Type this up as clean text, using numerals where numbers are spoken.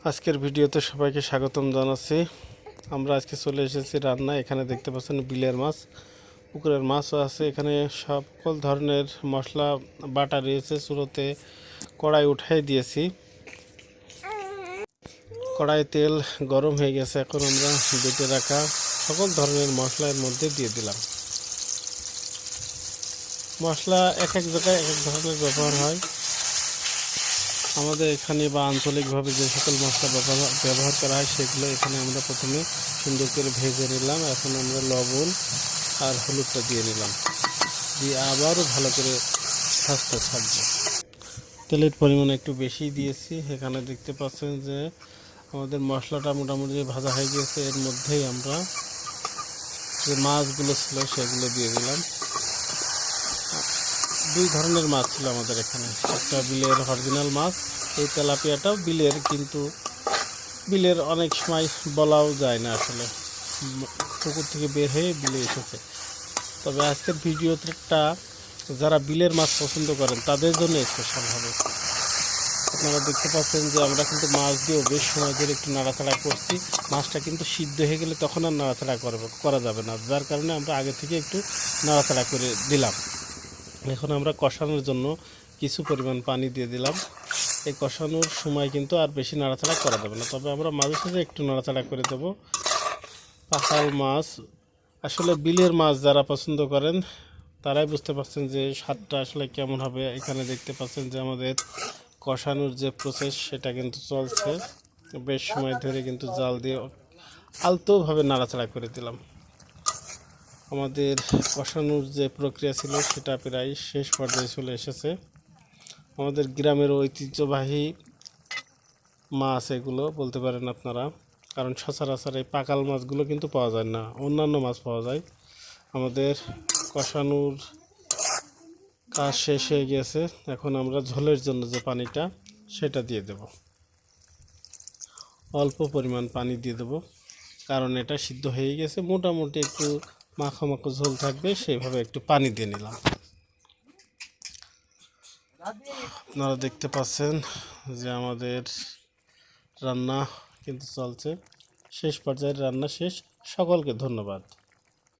আজকের ভিডিওতে সবাইকে স্বাগতম জানাচ্ছি। আমরা আজকে চলে এসেছি রান্না। এখানে দেখতে পাচ্ছেন বিলের মাছ, পুকুরের মাছও আছে। এখানে সকল ধরনের মশলা বাটা রয়েছে। শুরুতে কড়াই উঠাই দিয়েছি, কড়াই তেল গরম হয়ে গেছে। এখন আমরা বেটে রাখা সকল ধরনের মশলা এর মধ্যে দিয়ে দিলাম। মশলা এক এক জায়গায় এক এক ধরনের ব্যবহার হয়। আমাদের এখানে বা আঞ্চলিকভাবে যে সকল মশলা ব্যবহার করা হয় সেগুলো এখানে আমরা প্রথমে সুন্দর করে ভেজে নিলাম। এখন আমরা লবণ আর হলুদটা দিয়ে নিলাম, দিয়ে আবারও ভালো করে ভাজতে থাকবো। তেলের পরিমাণ একটু বেশি দিয়েছি। এখানে দেখতে পাচ্ছেন যে আমাদের মশলাটা মোটামুটি ভাজা হয়ে গেছে। এর মধ্যেই আমরা যে মাছগুলো ছিল সেগুলো দিয়ে দিলাম। দুই ধরনের মাছ ছিল আমাদের এখানে, একটা বিলের অরিজিনাল মাছ, এই তেলাপিয়াটাও বিলের, কিন্তু বিলের অনেক সময় বলাও যায় না, আসলে পুকুর থেকে বের হয়ে বিলে এসেছে। তবে আজকের ভিডিওটা যারা বিলের মাছ পছন্দ করেন তাদের জন্য স্পেশাল হবে। আপনারা দেখতে পাচ্ছেন যে আমরা কিন্তু মাছ দিয়েও বেশ সময় ধরে একটু নাড়াচাড়া করছি। মাছটা কিন্তু সিদ্ধ হয়ে গেলে তখন আর নাড়াচাড়া করা যাবে না, যার কারণে আমরা আগে থেকে একটু নাড়াচাড়া করে দিলাম। এখন আমরা কষানোর জন্য কিছু পরিমাণ পানি দিয়ে দিলাম। এই কষানোর সময় কিন্তু আর বেশি নাড়াচাড়া করা যাবে না, তবে আমরা মাঝে সাঝে একটু নাড়াচাড়া করে দেব। পাখাল মাছ, আসলে বিলের মাছ যারা পছন্দ করেন তারাই বুঝতে পারছেন যে স্বাদটা আসলে কেমন হবে। এখানে দেখতে পাচ্ছেন যে আমাদের কষানোর যে প্রসেস সেটা কিন্তু চলছে। বেশ সময় ধরে কিন্তু জাল দিয়ে আলতোভাবে নাড়াচাড়া করে দিলাম। আমাদের কষানোর যে প্রক্রিয়া ছিল সেটা প্রায় শেষ পর্যায়ে চলে এসেছে। আমাদের গ্রামের ঐতিহ্যবাহী মাছ এগুলো বলতে পারেন আপনারা, কারণ সচরাচর এই পাকাল মাছগুলো কিন্তু পাওয়া যায় না, অন্যান্য মাছ পাওয়া যায়। আমাদের কষানোর কাজ শেষ হয়ে গেছে। এখন আমরা ঝোলের জন্য যে পানিটা সেটা দিয়ে দেব। অল্প পরিমাণ পানি দিয়ে দেব, কারণ এটা সিদ্ধ হয়ে গেছে। মোটামুটি একটু মাখো মাখো ঝোল থাকবে, সেইভাবে একটু পানি দিয়ে নিলাম। আপনারা দেখতে পাচ্ছেন যে আমাদের রান্না কিন্তু চলছে। শেষ পর্যায়ের রান্না শেষ। সকলকে ধন্যবাদ।